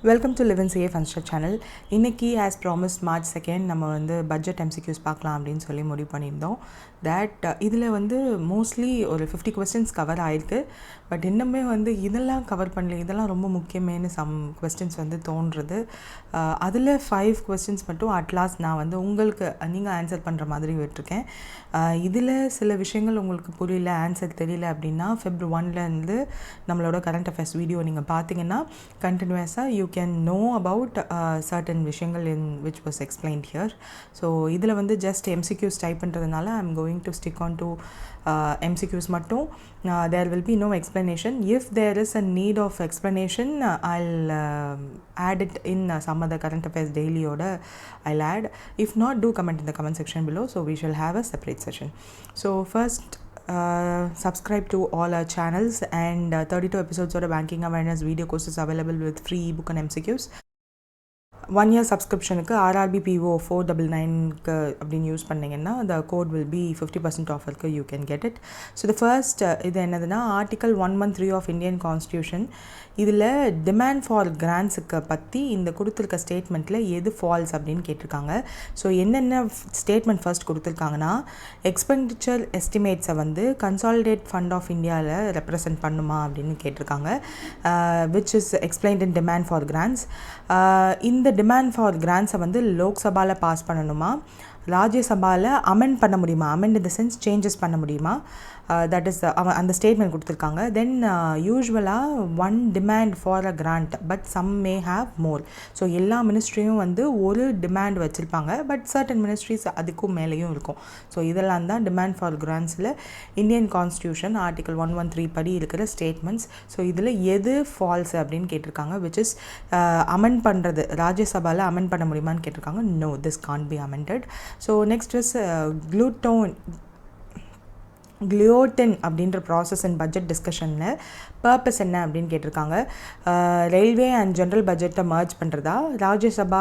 Welcome to Livin CA Funsta channel. இன்றைக்கி as promise March 2 நம்ம budget MCQs பார்க்கலாம் அப்படின்னு சொல்லி முடிவு பண்ணியிருந்தோம். இதில் மோஸ்ட்லி ஒரு 50 questions கவர் ஆகிருக்கு. பட் இன்னுமே இதெல்லாம் கவர் பண்ணல, இதெல்லாம் ரொம்ப முக்கியமான சம் கொஸ்டின்ஸ் தோன்றுறது. அதில் 5 questions மட்டும் அட்லாஸ்ட் நான் உங்களுக்கு நீங்கள் ஆன்சர் பண்ணுற மாதிரி விட்டுருக்கேன். இதில் சில விஷயங்கள் உங்களுக்கு புரியல, ஆன்சர் தெரியல அப்படின்னா February 1 நம்மளோட கரண்ட் அஃபேர்ஸ் வீடியோ நீங்கள் பார்த்தீங்கன்னா கண்டினியூஸாக you can know about certain விஷயங்கள் which was explained here. So இதில் ஜஸ்ட் MCQs டைப் பண்ணுறதுனால I am going to stick on to MCQs மட்டும். There will be no explanation. If there is a need of explanation, I'll add it in some other current affairs daily order. I'll add. If not, do comment in the comment section below. So we shall have a separate session. So first, subscribe to all our channels, and 32 episodes of banking awareness video courses available with free ebook and MCQs. 1 year subscriptionக்கு RRBPO 499 அப்படின்னு use பண்ணிங்கன்னா the code will be 50% offerக்கு you can get it. So the first இது என்னதுன்னா Article 113 of Indian Constitution. இதில் demand for கிராண்ட்ஸுக்கு பற்றி இந்த கொடுத்துருக்க ஸ்டேட்மெண்ட்டில் எது falls அப்படின்னு கேட்டிருக்காங்க. ஸோ என்னென்ன ஸ்டேட்மெண்ட் ஃபர்ஸ்ட் கொடுத்துருக்காங்கன்னா, எக்ஸ்பெண்டிச்சர் எஸ்டிமேட்ஸை கன்சாலிடேட் ஃபண்ட் ஆஃப் இந்தியாவில் ரெப்ரசன்ட் பண்ணுமா அப்படின்னு கேட்டிருக்காங்க, which is explained in demand for grants. இந்த டிமாண்ட் ஃபார் கிராண்ட்ஸை லோக்சபாவில் பாஸ் பண்ணணுமா, ராஜ்யசபாவில் அமெண்ட் பண்ண முடியுமா, amend in the sense changes பண்ண முடியுமா, தட் இஸ் அந்த ஸ்டேட்மெண்ட் கொடுத்துருக்காங்க. தென் யூஸ்வலாக 1 demand for a grant but some may have more. So எல்லா மினிஸ்ட்ரியும் ஒரு டிமாண்ட் வச்சுருப்பாங்க, பட் சர்டன் மினிஸ்ட்ரிஸ் அதுக்கும் மேலேயும் இருக்கும். ஸோ இதெல்லாம் தான் டிமாண்ட் ஃபார் கிராண்ட்ஸில் இந்தியன் கான்ஸ்டியூஷன் ஆர்டிகல் 113 படி இருக்கிற ஸ்டேட்மெண்ட்ஸ். ஸோ இதில் எது ஃபால்ஸ் அப்படின்னு கேட்டிருக்காங்க, விச் இஸ் அமெண்ட் பண்ணுறது, ராஜ்யசபாவில் அமெண்ட் பண்ண முடியுமான்னு கேட்டிருக்காங்க. No, this can't be amended. So next is guillotine அப்படின்ற ப்ராசஸ் அண்ட் பட்ஜெட் டிஸ்கஷனில் பர்பஸ் என்ன அப்படின்னு கேட்டிருக்காங்க. ரயில்வே அண்ட் ஜென்ரல் பட்ஜெட்டை மர்ஜ் பண்ணுறதா, ராஜ்யசபா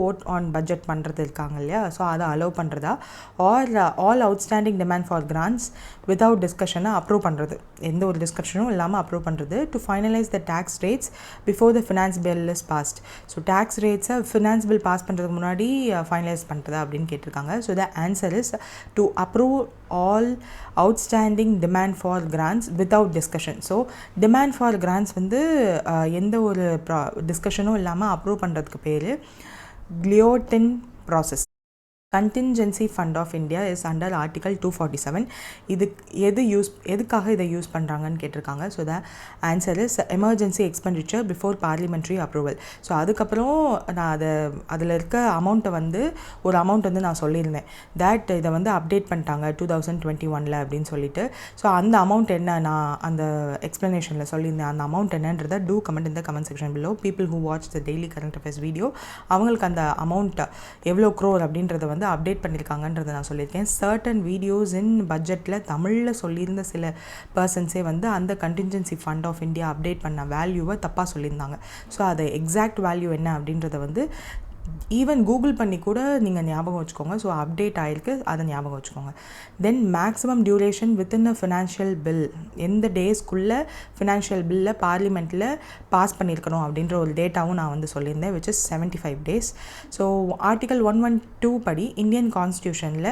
ஓட் ஆன் பட்ஜெட் பண்ணுறது இருக்காங்க இல்லையா, ஸோ அதை அலோவ் பண்ணுறதா, are all outstanding demand for grants without டிஸ்கஷனை அப்ரூவ் பண்ணுறது, எந்த ஒரு டிஸ்கஷனும் இல்லாமல் அப்ரூவ் பண்ணுறது, to finalise the tax rates before the finance bill is passed. So tax ரேட்ஸை ஃபினான்ஸ் பில் பாஸ் பண்ணுறதுக்கு முன்னாடி ஃபைனலைஸ் பண்ணுறதா அப்படின்னு கேட்டிருக்காங்க. So the answer is to approve all outstanding demand for grants without discussion. So demand for grants எந்த ஒரு டிஸ்கஷனும் இல்லாமல் அப்ரூவ் பண்ணுறதுக்கு பேர் gluten process. Contingency Fund of India is under Article 247. எதுக்காக இதை யூஸ் பண்ணுறாங்கன்னு கேட்டிருக்காங்க. So the answer is emergency expenditure before parliamentary approval. So அதுக்கப்புறம் நான் அதில் இருக்க அமௌண்ட்டை ஒரு அமௌண்ட் நான் சொல்லியிருந்தேன், தட் இதை அப்டேட் பண்ணிட்டாங்க 2021 அப்படின்னு சொல்லிட்டு. ஸோ அந்த அமௌண்ட் என்ன, நான் அந்த எக்ஸ்ப்ளனேஷனில் சொல்லியிருந்தேன், அந்த அமௌண்ட் என்னன்றதை டூ கமெண்ட் இந்த comment section below. People who watch the daily current affairs video, அவங்களுக்கு அந்த அமௌண்ட் எவ்வளோ க்ரோர் அப்படின்றத அப்டேட் பண்ணியிருக்காங்கன்றதை நான் சொல்லியிருக்கேன். சர்டன் வீடியோஸ் இன் பட்ஜெட்டில் தமிழில் சொல்லியிருந்த சில பர்சன்ஸே அந்த contingency fund of India update பண்ண வேல்யூவை தப்பாக சொல்லியிருந்தாங்க. ஸோ அதை எக்ஸாக்ட் வேல்யூ என்ன அப்படின்றத ஈவன் கூகுள் பண்ணி கூட நீங்கள் ஞாபகம் வச்சுக்கோங்க. ஸோ அப்டேட் ஆகிருக்கு, அதை ஞாபகம் வச்சுக்கோங்க. Then maximum duration within a financial bill, எந்த டேஸ்க்குள்ளே ஃபினான்ஷியல் பில்லை பார்லிமெண்ட்டில் பாஸ் பண்ணியிருக்கணும் அப்படின்ற ஒரு டேட்டாவும் நான் சொல்லியிருந்தேன், which is 75 days. So article 112 படி இந்தியன் கான்ஸ்டியூஷனில்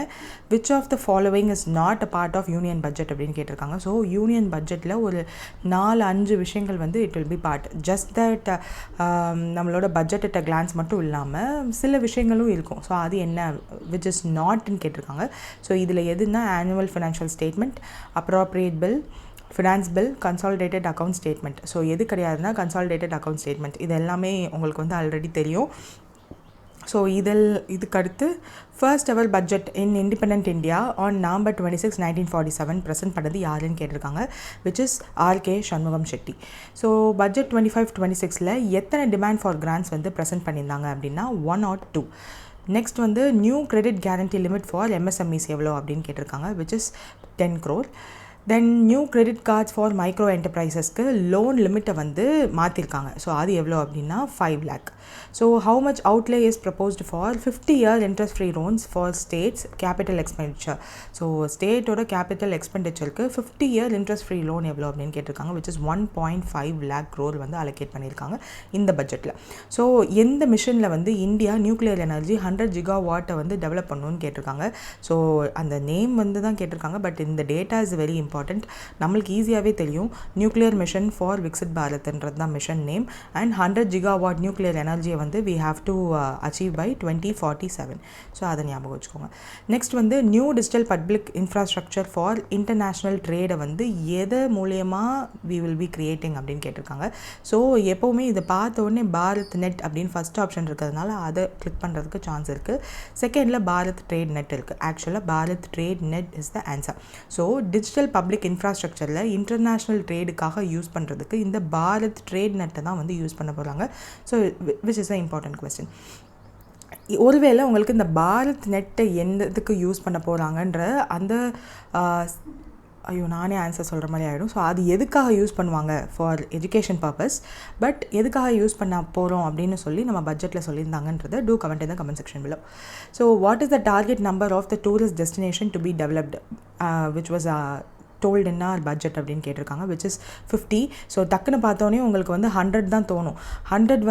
which of the following is not a part of union budget அப்படின்னு கேட்டிருக்காங்க. ஸோ யூனியன் பட்ஜெட்டில் ஒரு 4-5 விஷயங்கள் it will be part. Just that நம்மளோட பட்ஜெட் அட் அ கிளான்ஸ் மட்டும் இல்லாமல் சில விஷயங்களும் இருக்கும். ஸோ அது என்ன, விச் இஸ் நாட்னு கேட்டிருக்காங்க. ஸோ இதில் எதுனா annual financial statement, appropriate bill, finance bill, consolidated account statement. So எது கிடையாதுன்னா கன்சாலிடேட்டட் அக்கௌண்ட் ஸ்டேட்மெண்ட். இது எல்லாமே உங்களுக்கு ஆல்ரெடி தெரியும். ஸோ இதுக்கு அடுத்து first ever budget in independent India on November 26, 1947 present பண்ணது யாருன்னு கேட்டிருக்காங்க, which is R.K. Shanmukham Chetty. So budget 25-26 எத்தனை டிமாண்ட் ஃபார் கிராண்ட்ஸ் ப்ரெசென்ட் பண்ணியிருந்தாங்க அப்படின்னா 1 or 2. Next new credit guarantee limit for MSMEs எவ்வளோ அப்படின்னு கேட்டிருக்காங்க, which is 10 crore. Then new credit cards for micro என்டர்பிரைசஸ்க்கு லோன் லிமிட்டை வந்து மாற்றிருக்காங்க. ஸோ அது எவ்வளோ அப்படின்னா 5 lakh. So how much outlay is proposed for 50-year interest free loans for states capital expenditure. So ஸ்டேட்டோட கேபிட்டல் எக்ஸ்பெண்டிச்சருக்கு 50-year இன்ட்ரெஸ்ட் ஃப்ரீ லோன் எவ்வளோ அப்படின்னு கேட்டிருக்காங்க, விச் இஸ் 1.5 lakh crore வந்து அலோகேட் பண்ணியிருக்காங்க இந்த பட்ஜெட்டில். ஸோ எந்த மிஷனில் வந்து இந்தியா நியூக்ளியர் எனர்ஜி 100 gigawatt வந்து டெவலப் பண்ணணும்னு கேட்டிருக்காங்க. ஸோ அந்த நேம் வந்து தான் கேட்டிருக்காங்க, பட் இந்த டேட்டா இஸ் வெரி இம்பார்ட்டண்ட். நம்மளுக்கு ஈஸியாகவே தெரியும், நியூக்ளியர் மிஷன் ஃபார் விக்சிட் பாரத்ன்றது தான் mission name. And 100 gigawatt nuclear எனர்ஜியை வந்து we have to achieve by 2047. So அதை ஞாபகம் வச்சுக்கோங்க. நெக்ஸ்ட் வந்து new digital public infrastructure for international ட்ரேடை வந்து எது மூலியமாக we will be creating அப்படின்னு கேட்டிருக்காங்க. ஸோ எப்போவுமே இதை பார்த்த உடனே பாரத் நெட் அப்படின்னு ஃபஸ்ட் ஆப்ஷன் இருக்கிறதுனால அதை கிளிக் பண்ணுறதுக்கு சான்ஸ் இருக்குது. செகண்டில் பாரத் ட்ரேட் நெட் இருக்குது. ஆக்சுவலாக Bharat trade net is the answer. So digital public இன்ஃப்ராஸ்ட்ரக்சரில் இன்டர்நேஷ்னல் ட்ரேடுக்காக யூஸ் பண்ணுறதுக்கு இந்த பாரத் ட்ரேட் நெட்டை தான் வந்து யூஸ் பண்ண போகிறாங்க. So which is a important question. ஒருவேளை உங்களுக்கு இந்த பாரத் நெட்டை எந்ததுக்கு யூஸ் பண்ண போகிறாங்கன்ற அந்த ஐயோ நானே ஆன்சர் சொல்கிற மாதிரி ஆகிடும். ஸோ அது எதுக்காக யூஸ் பண்ணுவாங்க ஃபார் எஜுகேஷன் பர்பஸ், பட் எதுக்காக யூஸ் பண்ண போகிறோம் அப்படின்னு சொல்லி நம்ம பட்ஜெட்டில் சொல்லியிருந்தாங்கன்றதை do comment in the comment section below. So what is the target number of the tourist destination to be developed which was told in our budget அப்படின்னு கேட்டிருக்காங்க, which is 50. ஸோ டக்குன்னு பார்த்தோன்னே உங்களுக்கு வந்து 100 தான் தோணும். 100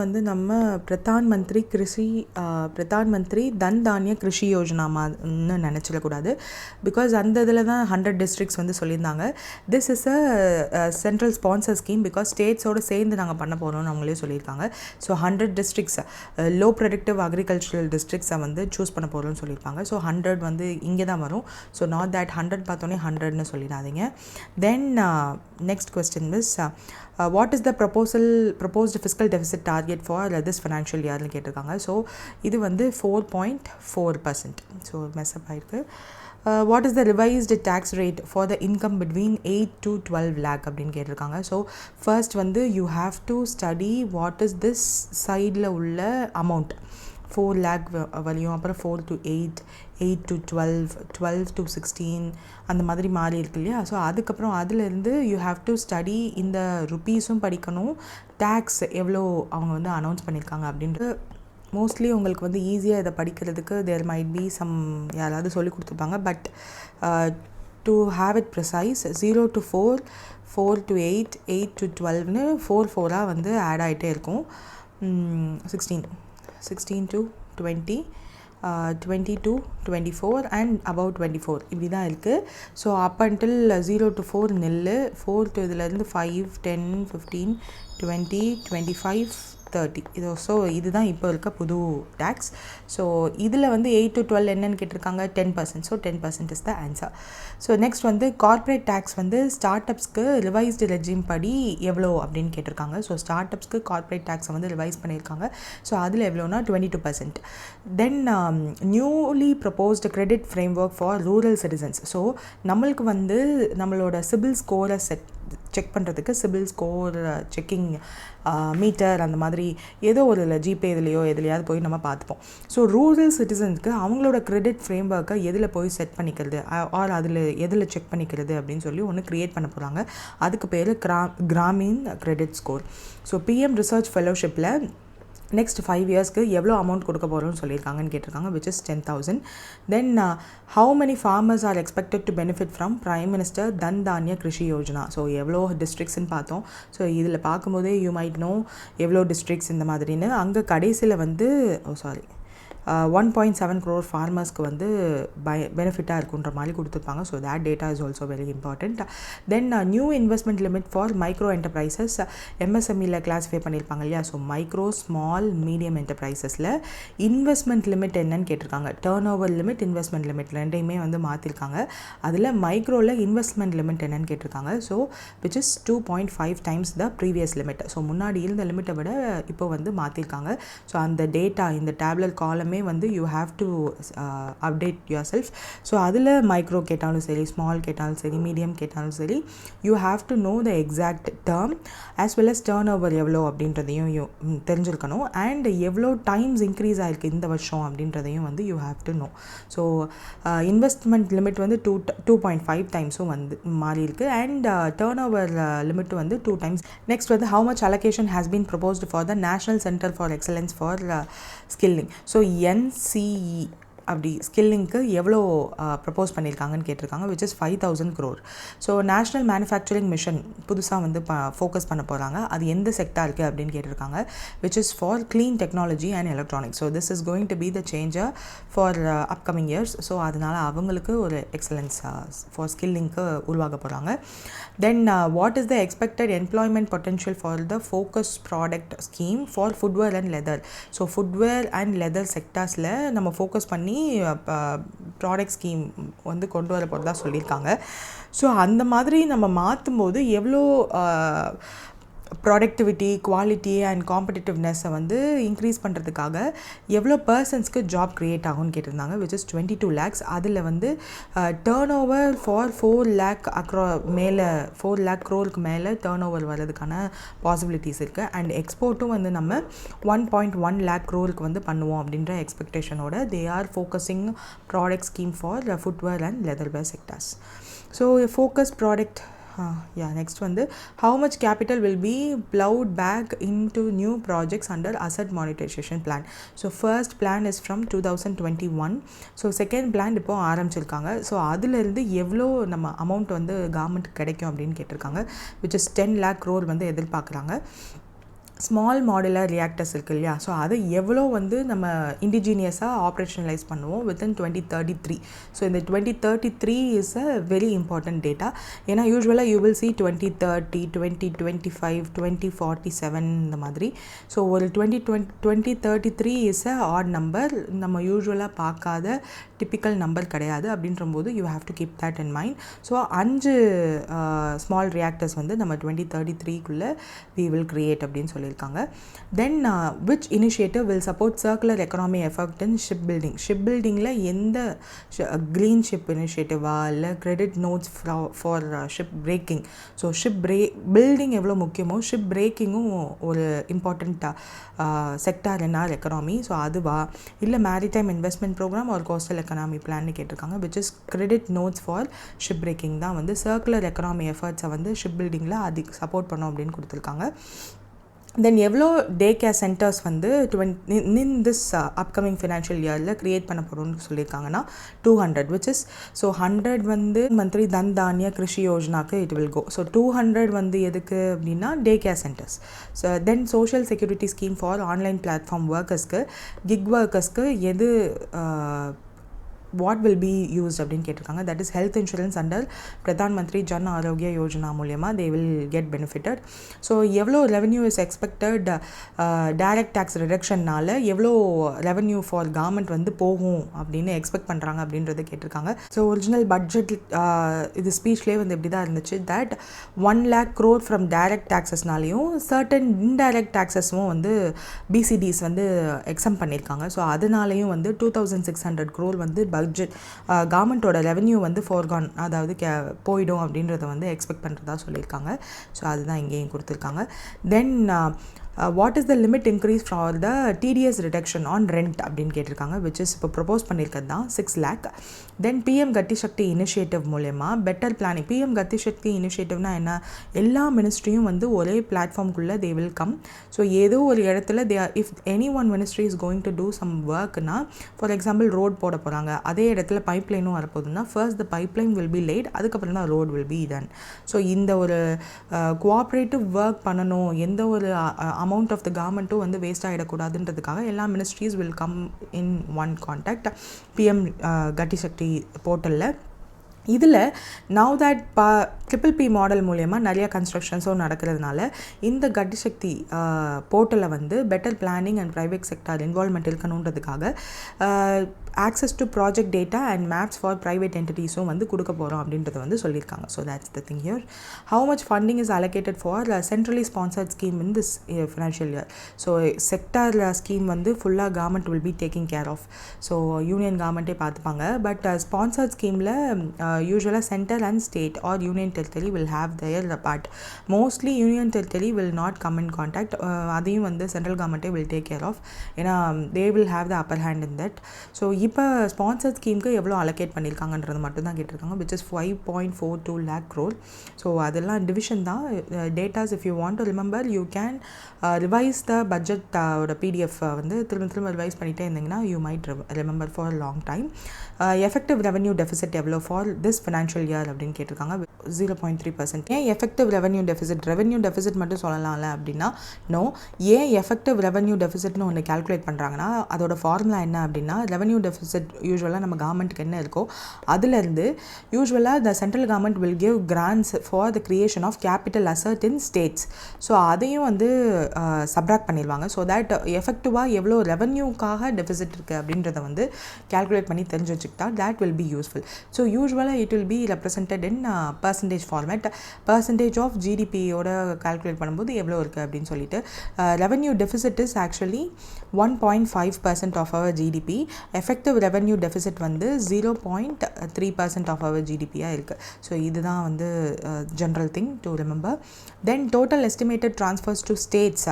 வந்து நம்ம பிரதான் மந்திரி தன் தானிய கிருஷி யோஜனான்னு நினச்சிடக்கூடாது. பிகாஸ் அந்த இதில் தான் 100 districts வந்து சொல்லியிருந்தாங்க. This is a central sponsor scheme, because ஸ்டேட்ஸோடு சேர்ந்து நாங்கள் பண்ண போகிறோம்னு அவங்களே சொல்லியிருக்காங்க. So 100 districts low productive agricultural டிஸ்ட்ரிக்ஸை வந்து சூஸ் பண்ண போகிறோம்னு சொல்லியிருக்காங்க. ஸோ 100 வந்து இங்கே தான் வரும். ஸோ நாட் தேட் 100 பார்த்தோன்னே 100 சொல்லிடாதீங்க. Then next question is what is the proposed fiscal deficit target for this financial இயர்னு கேட்டிருக்காங்க. ஸோ இது வந்து 4.4%. ஸோ மெஸ்அப் ஆயிருக்கு. What is the revised tax rate for the income between 8 to 12 lakh அப்படின்னு கேட்டிருக்காங்க. So first வந்து you have to study what is this சைடில் உள்ள அமௌண்ட். 4 lakh வரையும், அப்புறம் 4 to 8, 8 to 12, 12 to 16 அந்த மாதிரி மாறி இருக்கு இல்லையா. ஸோ அதுக்கப்புறம் அதிலேருந்து யூ ஹாவ் டு ஸ்டடி இந்த ருப்பீஸும் படிக்கணும், டேக்ஸ் எவ்வளோ அவங்க வந்து அனௌன்ஸ் பண்ணியிருக்காங்க அப்படின்றது. மோஸ்ட்லி உங்களுக்கு வந்து ஈஸியாக இதை படிக்கிறதுக்கு தேர் மைட் பி சம் யாராவது சொல்லி கொடுத்துருப்பாங்க. But to have it precise 0 to 4, 4 to 8, 8 to 12ன்னு 4 வந்து ஆட் ஆகிட்டே இருக்கும். 16 to 20, 20 to 24 and about 24 இப்படி தான் இருக்குது. ஸோ அப் அன்டில் 0 to 4 நில்லு, 4 to இதிலேருந்து 5, 10, 15, 20, 25, 30 இது. ஸோ இதுதான் இப்போ இருக்க புது டேக்ஸ். ஸோ இதில் வந்து 8 to 12 என்னன்னு கேட்டிருக்காங்க, 10%. So 10% is the answer. So next வந்து கார்ப்பரேட் டேக்ஸ் வந்து ஸ்டார்ட் அப்ஸ்க்கு ரிவைஸ்டு ரெஜிம் படி எவ்வளோ அப்படின்னு கேட்டிருக்காங்க. ஸோ ஸ்டார்ட் அப்ஸ்க்கு கார்ப்பரேட் டேக்ஸை வந்து ரிவைஸ் பண்ணியிருக்காங்க. ஸோ அதில் எவ்வளோனா 22%. Then newly proposed credit framework for rural citizens. So நம்மளுக்கு வந்து நம்மளோட சிபில் ஸ்கோரை செக் பண்ணுறதுக்கு சிபில் ஸ்கோர் செக்கிங் மீட்டர் அந்த மாதிரி ஏதோ ஒரு ஜிபே இதுலையோ எதுலையாவது போய் நம்ம பார்த்துப்போம். ஸோ ரூரல் சிட்டிசன்ஸ்க்கு அவங்களோட கிரெடிட் ஃப்ரேம் ஒர்க்கை எதில் போய் செட் பண்ணிக்கிறது ஆர் அதில் எதில் செக் பண்ணிக்கிறது அப்படின்னு சொல்லி ஒன்று க்ரியேட் பண்ண போகிறாங்க. அதுக்கு பேர் Grameen credit score. So PM research ஃபெலோஷிப்பில் நெக்ஸ்ட் 5 yearsக்கு எவ்வளோ அமௌண்ட் கொடுக்க போகிறோம்னு சொல்லியிருக்காங்கன்னு கேட்டிருக்காங்க, which is 10,000. Then how many farmers are expected to benefit from Prime Minister than Dhanya Krishi Yojana. So எவ்வளோ டிஸ்ட்ரிக்ட்ஸ்ன்னு பார்த்தோம். ஸோ இதில் பார்க்கும்போதே யூ மைட் நோ எவ்வளோ டிஸ்ட்ரிக்ட்ஸ் இந்த மாதிரின்னு. அங்கே கடைசியில் வந்து 1.7 crore ஃபார்மர்ஸ்க்கு வந்து பெனிஃபிட்டாக இருக்குன்ற மாதிரி கொடுத்துருப்பாங்க. So that data is also very important. Then new investment limit for micro enterprises எம்எஸ்எம்இயில் கிளாஸிஃபை பண்ணியிருப்பாங்க இல்லையா. ஸோ மைக்ரோ ஸ்மால் மீடியம் என்டர்பிரைசஸில் இன்வெஸ்ட்மெண்ட் லிமிட் என்னன்னு கேட்டிருக்காங்க. Turnover limit, investment limit ரெண்டையுமே வந்து மாற்றிருக்காங்க. அதில் மைக்ரோவில் இன்வெஸ்ட்மெண்ட் லிமிட் என்னன்னு கேட்டிருக்காங்க. So which is 2.5 times the previous limit. So முன்னாடி இருந்த லிமிட்டை விட இப்போ வந்து மாற்றிருக்காங்க. ஸோ அந்த டேட்டா இந்த டேப்லெட் காலம் எல்லாமே வந்து you have to update your self. So அதில் மைக்ரோ கேட்டாலும் சரி, ஸ்மால் கேட்டாலும் சரி, மீடியம் கேட்டாலும் சரி, you have to know the exact term as well as turn over எவ்வளோ அப்படின்றதையும் தெரிஞ்சிருக்கணும். அண்ட் எவ்வளோ டைம்ஸ் இன்க்ரீஸ் ஆகிருக்கு இந்த வருஷம் அப்படின்றதையும் வந்து you have to know. So investment limit வந்து 2.5 டைம்ஸும் வந்து மாறி இருக்கு. அண்ட் டேர்ன் ஓவர் லிமிட் வந்து 2 times. நெக்ஸ்ட் வந்து how much allocation has been proposed for the National Center for Excellence for Skilling. So NCE அப்படி ஸ்கில்லிங்க்கு எவ்வளோ ப்ரப்போஸ் பண்ணியிருக்காங்கன்னு கேட்டிருக்காங்க, which is 5,000 crore. So national manufacturing mission புதுசாக வந்து ஃபோக்கஸ் பண்ண போகிறாங்க. அது எந்த செக்டாருக்கு அப்படின்னு கேட்டிருக்காங்க, which is for clean technology and electronics. So this is going to be the changer for upcoming years. So அதனால் அவங்களுக்கு ஒரு எக்ஸலன்ஸ் ஃபார் ஸ்கில்லிங்க்கு உருவாக போகிறாங்க. Then what is the expected employment potential for the focus product scheme for footwear and leather. So footwear and leather செக்டார்ஸில் நம்ம focus பண்ணி product scheme வந்து கொண்டு வர போகிறதா சொல்லியிருக்காங்க. ஸோ அந்த மாதிரி நம்ம மாற்றும்போது எவ்வளோ ப்ராடக்டிவிட்டி, குவாலிட்டி அண்ட் காம்படிட்டிவ்னஸை வந்து இன்க்ரீஸ் பண்ணுறதுக்காக எவ்வளோ பர்சன்ஸ்க்கு ஜாப் க்ரியேட் ஆகும்னு கேட்டிருந்தாங்க, which is 22 lakhs. அதில் வந்து டேர்ன் ஓவர் ஃபார் 4 lakh மேலே 4 lakh crore மேலே டேர்ன் ஓவர் வர்றதுக்கான பாசிபிலிட்டிஸ் இருக்குது. அண்ட் எக்ஸ்போர்ட்டும் வந்து நம்ம 1.1 lakh crore வந்து பண்ணுவோம் அப்படின்ற எக்ஸ்பெக்டேஷனோட they are focusing product scheme for footwear and leatherware sectors. So focus product next வந்து how much capital will be plowed back into new projects under asset monetization plan. So first plan is from 2021. so second plan இப்போ ஆரம்பிச்சிருக்காங்க. So அதிலிருந்து எவ்வளோ நம்ம amount வந்து government கிடைக்கும் அப்படின்னு கேட்டிருக்காங்க, which is 10 lakh crore வந்து எதிர்பார்க்குறாங்க. ஸ்மால் மாடுலர் ரியாக்டர்ஸ் இருக்குது இல்லையா, ஸோ அதை எவ்வளோ வந்து நம்ம இண்டிஜீனியஸாக ஆப்ரேஷனலைஸ் பண்ணுவோம் வித்தின் 2033. ஸோ இந்த 2033 is a very important data. ஏன்னா யூஸ்வலாக யூ வில் சி 2030, 2025, 2047 இந்த மாதிரி. ஸோ ஒரு 2033 இஸ் அ ஆட் நம்பர், நம்ம யூஸ்வலாக பார்க்காத டிப்பிக்கல் நம்பர் கிடையாது. அப்படின்றபோது you have to keep that in mind. So 5 small reactors வந்து நம்ம 2033க்குள்ளே வி வில் கிரியேட் அப்படின்னு சொல்லியிருக்காங்க. Then which initiative will support circular economy effect in ship building. ஷிப் பில்டிங்கில் எந்த க்ரீன் ஷிப் இனிஷியேட்டிவா இல்லை credit notes for ship breaking. So ship building எவ்வளோ முக்கியமோ ஷிப் பிரேக்கிங்கும் ஒரு important sector in our economy. So அதுவா இல்லை மேரிடைம் இன்வெஸ்ட்மெண்ட் ப்ரோக்ராம் ஒரு கோஸ்டல் எக்கனாமி பிளான்னு கேட்டிருக்காங்க, which is credit notes for ship breaking தான் வந்து சர்க்குலர் எக்கனாமி எஃபர்ட்ஸை வந்து ஷிப் பில்டிங்கில் அதிக சப்போர்ட் பண்ணோம் அப்படின்னு கொடுத்துருக்காங்க. தென் எவ்வளோ டே கேர் சென்டர்ஸ் வந்து இன் திஸ் அப்கமிங் ஃபினான்ஷியல் இயரில் க்ரியேட் பண்ண போகிறோம்னு சொல்லியிருக்காங்கன்னா 200, which is ஸோ 100 வந்து மந்திரி தன் தானிய கிருஷி யோஜனாக்கு இட் வில் கோ. ஸோ 200 வந்து எதுக்கு அப்படின்னா day care centres. So then social security scheme for online platform ஒர்க்கர்ஸ்க்கு, கிக் ஒர்க்கர்ஸ்க்கு எது வாட் வில் பி யூஸ்ட் அப்படின்னு கேட்டிருக்காங்க. That is health insurance under Pradhan Mantri Jan Arogya Yojana மூலயமா they will get benefited. So எவ்வளோ revenue is expected direct tax ரிடக்ஷன்னால எவ்வளோ revenue for government வந்து போகும் அப்படின்னு எக்ஸ்பெக்ட் பண்ணுறாங்க அப்படின்றத கேட்டிருக்காங்க. ஸோ ஒரிஜினல் பட்ஜெட் இது ஸ்பீச்லேயே வந்து எப்படி தான் இருந்துச்சு, that 1 lakh crore from direct டேக்ஸஸ்னாலையும் சர்டன் இன்டைரக்ட் டேக்ஸஸும் வந்து பிசிடிஸ் வந்து எக்ஸம் பண்ணியிருக்காங்க. ஸோ அதனாலையும் வந்து 2,600 crore வந்து பட்ஜெட் கவர்மெண்ட்டோட ரெவன்யூ வந்து ஃபோர்கான், அதாவது போயிடும் அப்படின்றத வந்து எக்ஸ்பெக்ட் பண்ணுறதா சொல்லியிருக்காங்க. ஸோ அதுதான் இங்கேயும் கொடுத்துருக்காங்க. Then what is the limit increase for the TDS reduction on rent அப்படின்னு கேட்டிருக்காங்க, விச் இஸ் இப்போ ப்ரொப்போஸ் பண்ணியிருக்கிறது தான் 6 lakh. Then PM Gati Shakti initiative மூலயமா better planning. PM Gati Shakti இனிஷியேட்டிவ்னா என்ன, எல்லா மினிஸ்ட்ரியும் வந்து ஒரே பிளாட்ஃபார்ம்குள்ளே தே வில் கம். ஸோ ஏதோ ஒரு இடத்துல they are if any one ministry is going to do some ஒர்க்னா, ஃபார் எக்ஸாம்பிள் ரோட் போட போகிறாங்க, அதே இடத்துல பைப் லைனும் வரப்போகுதுன்னா first the pipeline will be laid, அதுக்கப்புறம் தான் road will be done. So இந்த ஒரு கோஆப்ரேட்டிவ் ஒர்க் பண்ணணும், எந்த ஒரு அமௌண்ட் ஆஃப் த கவர்மெண்ட்டும் வந்து வேஸ்ட் ஆகிடக்கூடாதுன்றதுக்காக எல்லா ministries will come in one contact PM Gati Shakti போர்ட்டலில். இதில் நவ் தட் ட்ரிபிள் மாடல் மூலயமா நிறைய கன்ஸ்ட்ரக்ஷன்ஸும் நடக்கிறதுனால இந்த கட்டி சக்தி போர்ட்டலில் வந்து better planning and private sector involvement இருக்கணுன்றதுக்காக access to project data and maps for private entities-உம் வந்து கொடுக்க போகிறோம் அப்படின்றத வந்து சொல்லியிருக்காங்க. So that's the thing here. How much funding is allocated for centrally sponsored scheme in this financial year? So sector scheme வந்து ஃபுல்லாக government will be taking care of. So union கவர்மெண்ட்டே பார்த்துப்பாங்க. பட் ஸ்பான்சர்ட் ஸ்கீமில் யூஸ்வலாக centre and state or union territory will have their part. Mostly union territory will not come in contact. அதையும் வந்து central கவர்மெண்ட்டே will take care of. ஏன்னா they will have the upper hand in that. So இப்போ sponsored ஸ்கீமுக்கு எவ்வளோ allocate பண்ணியிருக்காங்கன்றது மட்டும் தான் கேட்டிருக்காங்க, which is 5.42 lakh crore. So அதெல்லாம் டிவிஷன் தான். Datas if you want to remember you can revise the budget ஓட PDF வந்து திரும்ப ரிவைஸ் பண்ணிகிட்டே இருந்தீங்கன்னா you might remember for long time. Effective revenue deficit எவ்வளோ ஃபார் திஸ் ஃபினான்ஷியல் இயர் அப்படின்னு கேட்டிருக்காங்க, 0.3%. ஏன் எஃபெக்டிவ் ரெவன்யூ டெஃபிசிட் மட்டும் சொல்லலாம்ல அப்படின்னா நோ. ஏன் எஃபெக்டிவ் ரெவன்யூ டெஃபிசிட்னு ஒன்று கால்குலேட் பண்ணுறாங்கன்னா அதோட ஃபார்முலா என்ன அப்படின்னா ரெவன்யூ டெஃபிசிட் யூஸ்வலாக நம்ம கவர்மெண்ட்டுக்கு என்ன இருக்கோ அதுலேருந்து யூஸ்வலாக the central government will give grants for the creation of capital asset in states. So அதையும் வந்து சப்ராக்ட் பண்ணிடுவாங்க. ஸோ தட் எஃபெக்டிவாக எவ்வளோ ரெவன்யூக்காக டெஃபிசிட் இருக்குது அப்படின்றத வந்து கால்குலேட் பண்ணி தெரிஞ்சு வச்சுக்கிட்டா that will be useful. So usually it will be represented in percentage format. Percentage of GDP ஓட calculate பண்ணும்போது எவ்வளோ இருக்குது அப்படின்னு சொல்லிட்டு revenue deficit is actually 1.5% of our GDP. effective revenue deficit வந்து 0.3% of our GDP இருக்குது. ஸோ இதுதான் வந்து general thing to remember. Then total estimated transfers to states,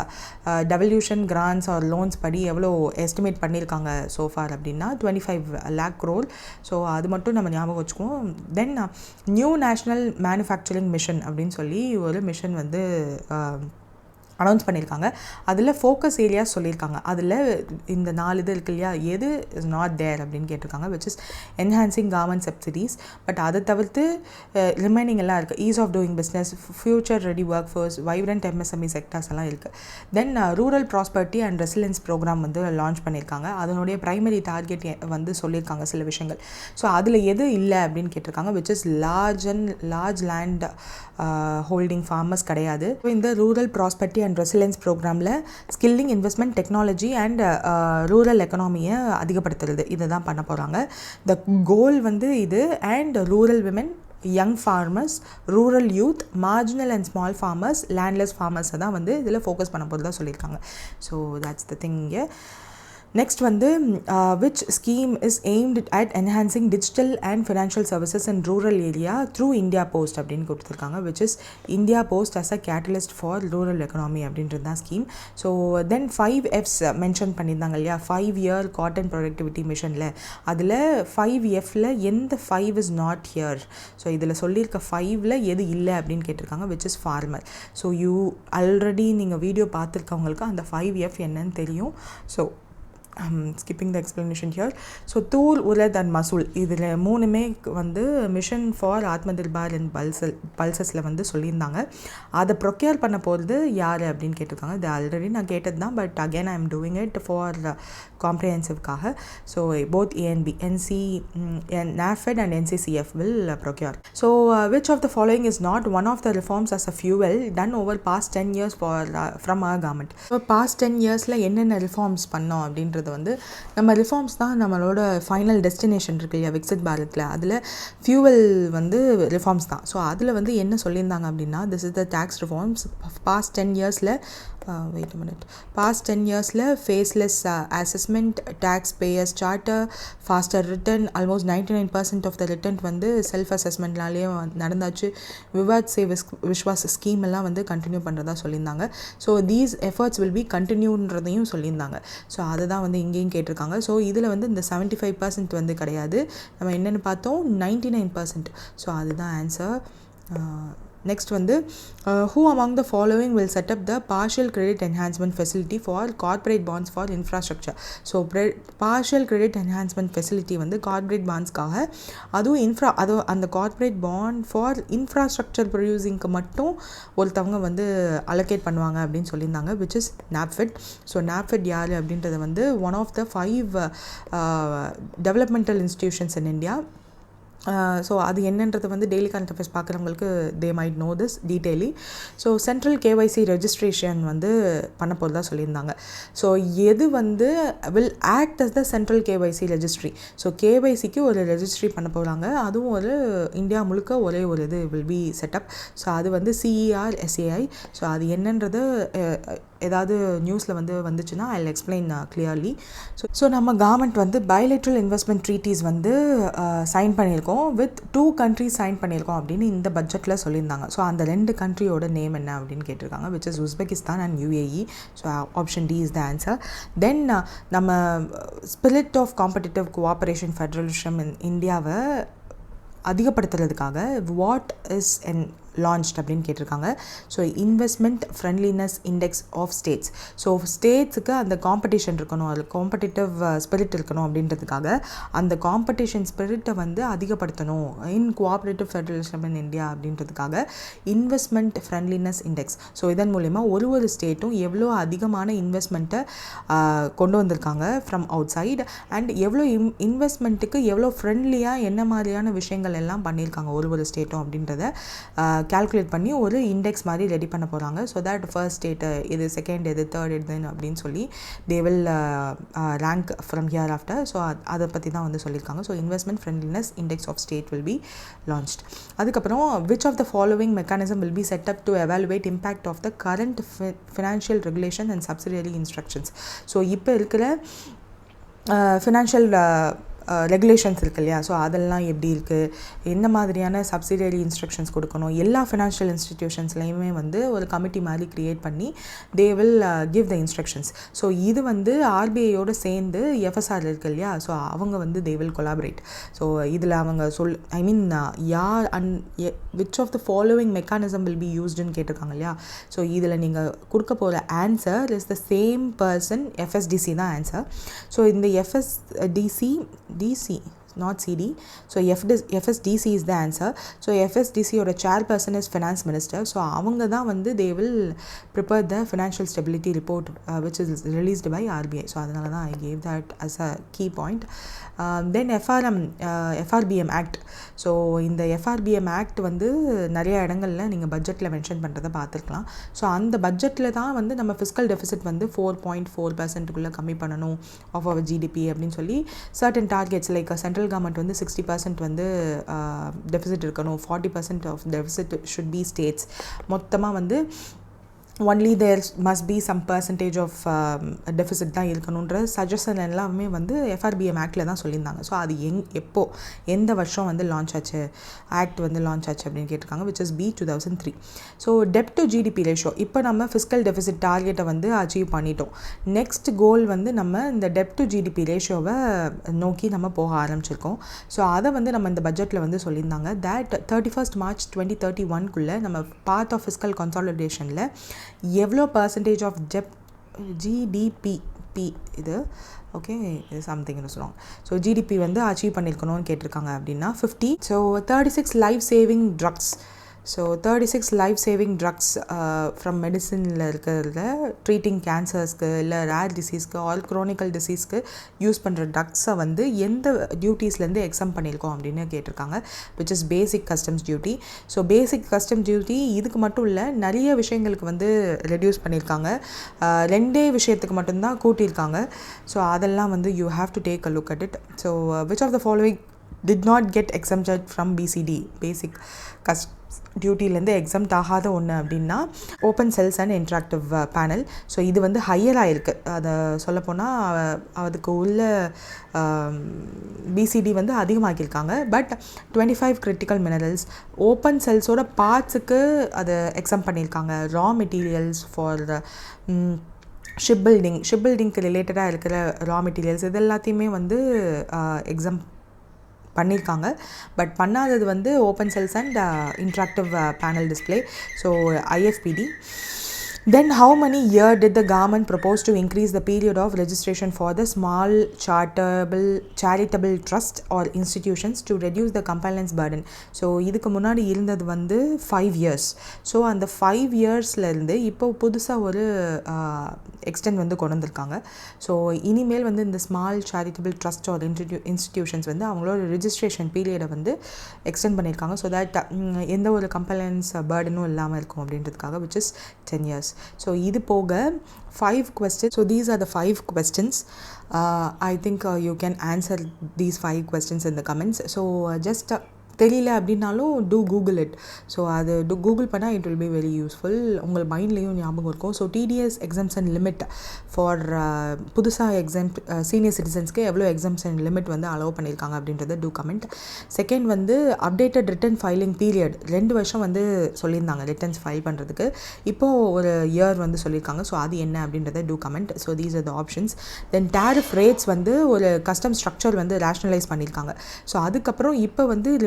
devolution grants or loans படி எவ்வளோ எஸ்டிமேட் பண்ணியிருக்காங்க so far அப்படின்னா 25 lakh crore. So அது மட்டும் நம்ம ஞாபகம் வச்சுக்குவோம். தென் நியூ நேஷ்னல் மேனுஃபேக்சரிங் மிஷன் அப்படின்னு சொல்லி ஒரு மிஷன் வந்து அனௌன்ஸ் பண்ணியிருக்காங்க. அதில் ஃபோக்கஸ் ஏரியாஸ் சொல்லியிருக்காங்க. அதில் இந்த 4 இது இருக்கு இல்லையா, எது இஸ் நாட் தேர் அப்படின்னு கேட்டிருக்காங்க, which is enhancing government subsidies. But அதை தவிர்த்து ரிமைனிங் எல்லாம் இருக்குது. Ease of doing business, future ready workforce, vibrant MSME sectors எல்லாம் இருக்குது. Then rural prosperity and resilience programme வந்து லான்ச் பண்ணியிருக்காங்க. அதனுடைய ப்ரைமரி டார்கெட் வந்து சொல்லியிருக்காங்க சில விஷயங்கள். ஸோ அதில் எது இல்லை அப்படின்னு கேட்டிருக்காங்க, which is large land holding farmers கிடையாது. இந்த ரூரல் ப்ராஸ்பரிட்டி அண்ட் ரெசிலியன்ஸ் ப்ரோக்ராமில் skilling, investment, technology and rural எக்கனாமியை அதிகப்படுத்துறது இதை தான் பண்ண போகிறாங்க. த கோல் வந்து இது. And rural women, young farmers, rural youth, marginal and small farmers, landless ஃபார்மர்ஸை தான் வந்து இதில் ஃபோக்கஸ் பண்ண போகிறதா சொல்லியிருக்காங்க. So that's the thing. Next வந்து which scheme is aimed at enhancing digital and financial services in rural area through India Post அப்படின்னு கொடுத்துருக்காங்க, which is India Post as a catalyst for rural economy அப்படின்றது தான் scheme. So then 5 Fs mention பண்ணியிருந்தாங்க இல்லையா, 5-year cotton productivity மிஷனில். அதில் 5Fல எந்த 5 is not here. So இதில் சொல்லியிருக்க 5ல் எது இல்லை அப்படின்னு கேட்டிருக்காங்க, which is farmer. So already நீங்கள் வீடியோ பார்த்துருக்கவங்களுக்கு அந்த 5F என்னன்னு தெரியும். So skipping the explanation here. So tur, urad and masoor இதில் 3மே வந்து மிஷன் ஃபார் ஆத்மநிர்பார் அண்ட் பல்சஸில் வந்து சொல்லியிருந்தாங்க. அதை ப்ரொக்யூர் பண்ண போகிறது யார் அப்படின்னு கேட்டிருக்காங்க. இது ஆல்ரெடி நான் கேட்டது தான், but again I am doing it for காம்ப்ரிஹென்சிவ்காக. So both ANB, NAFED and NCCF will procure. So which of the following is not one of the reforms as a fuel done over past 10 years from our government? So past 10 yearsல என்னென்ன reforms பண்ணோம் அப்படின்றது வந்து நம்ம reforms தான் நம்மளோட final destination இருக்கு இல்லையா விக்சித் பாரத்தில், அதில் ஃபியூவல் வந்து ரிஃபார்ம்ஸ் தான். ஸோ அதில் வந்து என்ன சொல்லியிருந்தாங்க அப்படின்னா, this is the tax reforms past 10 இயர்ஸில் past 10 yearsல faceless assessment, taxpayers charter, faster return, almost 99% of the return வந்து செல்ஃப் அசஸ்மெண்ட்னாலேயே நடந்தாச்சு. விவாத் சே விஸ்வாஸ் ஸ்கீம் எல்லாம் வந்து கண்டினியூ பண்ணுறதா சொல்லியிருந்தாங்க. So these efforts will be கண்டினியூன்றதையும் சொல்லியிருந்தாங்க. ஸோ அதை தான் வந்து இங்கேயும் கேட்டிருக்காங்க. ஸோ இதில் வந்து இந்த 75% வந்து கிடையாது, நம்ம என்னென்னு பார்த்தோம் 99%. ஸோ அதுதான் ஆன்சர். நெக்ஸ்ட் வந்து who among the following will set up the partial credit enhancement facility for corporate bonds for infrastructure? So partial credit enhancement facility வந்து corporate bondsக்காக, அதுவும் அந்த corporate bond for infrastructure producingக்கு மட்டும் ஒருத்தவங்க வந்து allocate பண்ணுவாங்க அப்படின்னு சொல்லியிருந்தாங்க, which is NAFED. So NAFED யார் அப்படின்றது வந்து one of the 5 developmental institutions in India. So அது என்னன்றது வந்து டெய்லி கரண்ட் அஃபேர்ஸ் பார்க்குறவங்களுக்கு they might know this detailly. So central KYC registration வந்து பண்ண போகிறதா சொல்லியிருந்தாங்க. ஸோ எது வந்து will act as the central KYC registry. So கேஒய்சிக்கு ஒரு ரெஜிஸ்ட்ரி பண்ண போகிறாங்க. அதுவும் ஒரு இந்தியா முழுக்க ஒரே ஒரு இது வில் பி செட்டப். ஸோ அது வந்து CERSAI. ஸோ அது என்னன்றது ஏதாவது நியூஸில் வந்துச்சுன்னா I will explain clearly. So நம்ம கவர்மெண்ட் வந்து பைலேட்ரல் இன்வெஸ்ட்மெண்ட் ட்ரீட்டிஸ் வந்து சைன் பண்ணியிருக்கோம், வித் 2 countries சைன் பண்ணியிருக்கோம் அப்படின்னு இந்த பட்ஜெட்டில் சொல்லியிருந்தாங்க. ஸோ அந்த 2 countryயோட நேம் என்ன அப்படின்னு கேட்டிருக்காங்க, which is Uzbekistan and UAE. So option D is the answer. Then நம்ம spirit of competitive cooperation federalism in இந்தியாவை அதிகப்படுத்துறதுக்காக வாட் இஸ் லான்ச்ட் அப்படின்னு கேட்டிருக்காங்க. So investment friendliness index of states. So ஸ்டேட்ஸுக்கு அந்த காம்படிஷன் இருக்கணும், அதில் காம்படிட்டிவ் ஸ்பிரிட் இருக்கணும் அப்படின்றதுக்காக அந்த காம்படிஷன் ஸ்பிரிட்டை வந்து அதிகப்படுத்தணும் இன் கோஆப்ரேட்டிவ் ஃபெடரலிசம் இன் இந்தியா அப்படின்றதுக்காக இன்வெஸ்ட்மெண்ட் ஃப்ரெண்ட்லினஸ் இண்டெக்ஸ். ஸோ இதன் மூலிமா ஒரு ஸ்டேட்டும் எவ்வளோ அதிகமான இன்வெஸ்ட்மெண்ட்டை கொண்டு வந்திருக்காங்க ஃப்ரம் அவுட் சைடு, அண்ட் எவ்வளோ இன்வெஸ்ட்மெண்ட்டுக்கு எவ்வளோ ஃப்ரெண்ட்லியாக என்ன மாதிரியான விஷயங்கள் எல்லாம் பண்ணியிருக்காங்க ஒரு ஸ்டேட்டும் அப்படின்றத கால்குலேட் பண்ணி ஒரு இண்டெக்ஸ் மாதிரி ரெடி பண்ண போகிறாங்க. ஸோ தட் ஃபர்ஸ்ட் ஸ்டேட்டு இது, செகண்ட் இது, தேர்ட் இது அப்படின்னு சொல்லி they will rank from hereafter. So அதை பற்றி தான் வந்து சொல்லியிருக்காங்க. So investment friendliness index of state will be launched. அதுக்கப்புறம் which of the following mechanism will be set up to evaluate impact of the current financial regulation and subsidiary instructions. So இப்போ இருக்கிற financial regulations இருக்குது இல்லையா, so அதெல்லாம் எப்படி இருக்குது, என்ன மாதிரியான சப்சிடியரி இன்ஸ்ட்ரக்ஷன்ஸ் கொடுக்கணும், எல்லா ஃபினான்ஷியல் இன்ஸ்டிடியூஷன்ஸ்லையுமே வந்து ஒரு கமிட்டி மாதிரி க்ரியேட் பண்ணி they will give the instructions. So இது வந்து ஆர்பிஐயோடு சேர்ந்து FSR இருக்குது இல்லையா, ஸோ அவங்க வந்து தே வில் கொலாபரேட். ஸோ இதில் அவங்க யார் which of the following mechanism will be யூஸ்டுன்னு கேட்டிருக்காங்க இல்லையா. ஸோ இதில் நீங்கள் கொடுக்க போகிற answer is the same person, FSDC தான் ஆன்சர். ஸோ இந்த DC, not CD. So FSDC is the answer. So FSDC oda chairperson is finance minister. So avanga da vandu they will prepare the financial stability report which is released by RBI. So adanal da I gave that as a key point. Then FRBM Act. So இந்த FRBM Act வந்து நிறைய இடங்களில் நீங்கள் பட்ஜெட்டில் mention பண்ணுறதை பார்த்துருக்கலாம். So அந்த பட்ஜெட்டில் தான் வந்து நம்ம ஃபிஸ்கல் டெஃபிசிட் வந்து 4.4% கம்மி பண்ணணும் ஆஃப் அவர் GDP அப்படின்னு சொல்லி certain targets like central government வந்து 60% வந்து டெஃபிசிட் இருக்கணும், 40% of deficit should be states, மொத்தமாக வந்து only there must be some percentage of deficit தான் இருக்கணுன்ற சஜஷன் எல்லாமே வந்து FRBM ஆக்டில் தான் சொல்லியிருந்தாங்க. ஸோ அது எந்த வருஷம் வந்து லான்ச் ஆச்சு, ஆக்ட் வந்து லான்ச் ஆச்சு அப்படின்னு கேட்டிருக்காங்க, which is B 2003. So dept to GDP ratio, இப்போ நம்ம ஃபிஸ்கல் டெஃபிசிட் டார்கெட்டை வந்து அச்சீவ் பண்ணிட்டோம். நெக்ஸ்ட் கோல் வந்து நம்ம இந்த டெப்ட் டு GDP ரேஷியோவை நோக்கி நம்ம போக ஆரம்பிச்சிருக்கோம். ஸோ அதை வந்து நம்ம இந்த பட்ஜெட்டில் வந்து சொல்லியிருந்தாங்க that 31st March 2031 நம்ம பார்ட் ஆஃப் ஃபிஸ்கல் கன்சாலிடேஷனில் எவ்வளோ பர்சன்டேஜ் ஆஃப் GDP இது ஓகே இது சம்திங்னு சொல்லுவாங்க. ஸோ GDP வந்து அச்சீவ் பண்ணியிருக்கணும்னு கேட்டிருக்காங்க அப்படின்னா 50. So 36 life saving drugs. So 36 life saving drugs from மெடிசனில் இருக்கிறத ட்ரீட்டிங் கேன்சர்ஸ்க்கு இல்லை ரேர் டிசீஸ்க்கு ஆல் க்ரோனிக்கல் டிசீஸ்க்கு யூஸ் பண்ணுற ட்ரக்ஸை வந்து எந்த டியூட்டிஸ்லேருந்து எக்ஸம் பண்ணியிருக்கோம் அப்படின்னு கேட்டிருக்காங்க, which is basic customs duty. So basic custom duty இதுக்கு மட்டும் இல்லை, நிறைய விஷயங்களுக்கு வந்து ரெடியூஸ் பண்ணியிருக்காங்க, 2 விஷயத்துக்கு மட்டும்தான் கூட்டியிருக்காங்க. ஸோ அதெல்லாம் வந்து you have to take a look at it. So which of the following did not get exempted from BCD basic டியூட்டிலேருந்து எக்ஸம்ட் ஆகாத ஒன்று அப்படின்னா open cells and interactive panel. So இது வந்து ஹையராக இருக்குது. அதை சொல்லப்போனால் அதுக்கு உள்ள BCD வந்து அதிகமாக்கியிருக்காங்க. பட் 25 கிரிட்டிக்கல் மினரல்ஸ் ஓப்பன் செல்ஸோட பார்ட்ஸுக்கு அதை எக்ஸம் பண்ணியிருக்காங்க. ரா மெட்டீரியல்ஸ் ஃபார் ஷிப் பில்டிங்க்கு ரிலேட்டடாக இருக்கிற ரா மெட்டீரியல்ஸ் இது எல்லாத்தையுமே வந்து எக்ஸம் பண்ணியிருக்காங்க. பட் பண்ணாதது வந்து open cells and interactive panel display, so IFPD. Then how many year did the government propose to increase the period of registration for the small charitable trust or institutions to reduce the compliance burden? So இதுக்கு முன்னாடி இருந்தது வந்து 5 years. So அந்த 5 இயர்ஸ்லேருந்து இப்போ புதுசாக ஒரு extend வந்து கொண்டு வந்திருக்காங்க. ஸோ இனிமேல் வந்து இந்த small charitable trust or institutions வந்து அவங்களோட ரிஜிஸ்ட்ரேஷன் பீரியடை வந்து எக்ஸ்டெண்ட் பண்ணியிருக்காங்க. ஸோ தட் எந்த ஒரு கம்ப்ளைண்ட்ஸ் பர்டனும் இல்லாமல் இருக்கும் அப்படின்றதுக்காக, which is 10 years. ஸோ இது போக 5 questions. So these are the 5 questions. I think you can answer these 5 questions in the comments. So just தெரியல அப்படின்னாலும் டூ கூகுள் இட். ஸோ அது கூகுள் பண்ணால் it will be very useful. உங்கள் மைண்ட்லேயும் ஞாபகம் இருக்கும். So TDS exemption limit for புதுசாக senior சிட்டிசன்ஸ்க்கு எவ்வளோ எக்ஸம்ஷன் லிமிட் வந்து அலோவ் பண்ணியிருக்காங்க அப்படின்றத டூ கமெண்ட். செகண்ட் வந்து அப்டேட்டட் ரிட்டன் ஃபைலிங் பீரியட் 2 வருஷம் வந்து சொல்லியிருந்தாங்க ரிட்டர்ன்ஸ் ஃபைல் பண்ணுறதுக்கு. இப்போது ஒரு இயர் வந்து சொல்லியிருக்காங்க. ஸோ அது என்ன அப்படின்றத to comment. So these are the options. Then tariff rates வந்து ஒரு கஸ்டம் ஸ்ட்ரக்சர் வந்து ரேஷ்னலைஸ் பண்ணியிருக்காங்க. ஸோ அதுக்கப்புறம் இப்போ வந்து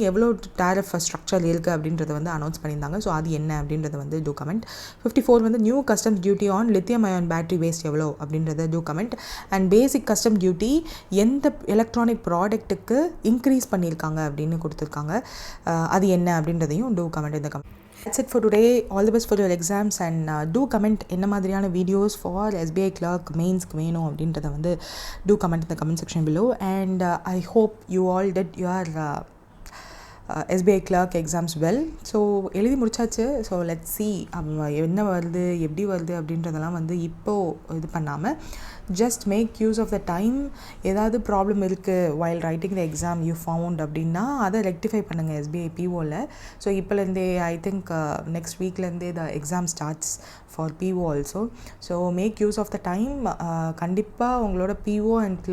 எவ்வளோ டேரிஃப் ஸ்ட்ரக்சர் இருக்குது அப்படின்றத வந்து அனௌன்ஸ் பண்ணியிருந்தாங்க. ஸோ அது என்ன அப்படின்றத வந்து டூ கமெண்ட். 54 வந்து new customs duty on lithium ion battery waste எவ்வளோ அப்படின்றத to comment. And basic custom duty எந்த எலக்ட்ரானிக் ப்ராடக்ட்டுக்கு இன்க்ரீஸ் பண்ணியிருக்காங்க அப்படின்னு கொடுத்துருக்காங்க. அது என்ன அப்படின்றதையும் டூ கமெண்ட் இந்த comment. That's it for today. All the best for your exams and do comment என்ன மாதிரியான வீடியோஸ் ஃபார் SBI clerk மெயின்ஸ்க்கு வேணும் அப்படின்றத வந்து do comment in the comment section below. And I hope you all did your SBI clerk exams well. So எழுதி முடிச்சாச்சு. So let's see என்ன வருது எப்படி வருது அப்படின்றதெல்லாம் வந்து இப்போது இது பண்ணாமல் just make use of the time. ஏதாவது ப்ராப்ளம் இருக்குது while writing the exam you found அப்படின்னா அதை ரெக்டிஃபை பண்ணுங்கள் SBI POவில். ஸோ இப்போலேருந்தே ஐ திங்க் நெக்ஸ்ட் வீக்லேருந்தே the exam starts for PO also. So make use of the time. கண்டிப்பாக உங்களோட PO அண்ட்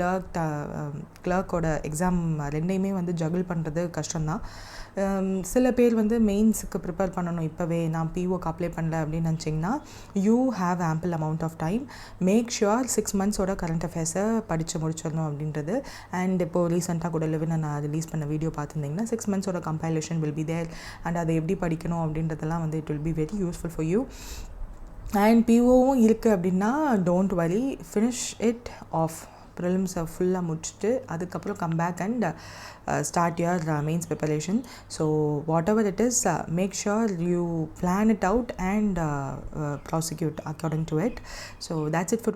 கிளர்க்கோட எக்ஸாம் ரெண்டையுமே வந்து ஜகிள் பண்ணுறது கஷ்டம்தான். சில பேர் வந்து மெயின்ஸுக்கு ப்ரிப்பேர் பண்ணணும் இப்போவே, நான் POக்கு அப்ளை பண்ணல அப்படின்னு நினச்சிங்கன்னா you have ample amount of time. Make sure 6 monthsோட கரண்ட் அஃபேர்ஸை படித்து முடிச்சிடணும் அப்படின்றது. அண்ட் இப்போது ரீசெண்டாக கூட லிவினை நான் ரிலீஸ் பண்ண வீடியோ பார்த்துருந்தீங்கன்னா 6 monthsோட compilation will be there. And அதை எப்படி படிக்கணும் அப்படின்றதெல்லாம் வந்து it will be very useful for you. And POவும் இருக்குது அப்படின்னா don't worry, finish it of. ப்ரிலிம்ஸை ஃபுல்லாக முடிச்சுட்டு அதுக்கப்புறம் come back and start your mains preparation. So whatever it is, make sure you plan it out and prosecute according to it. So that's it for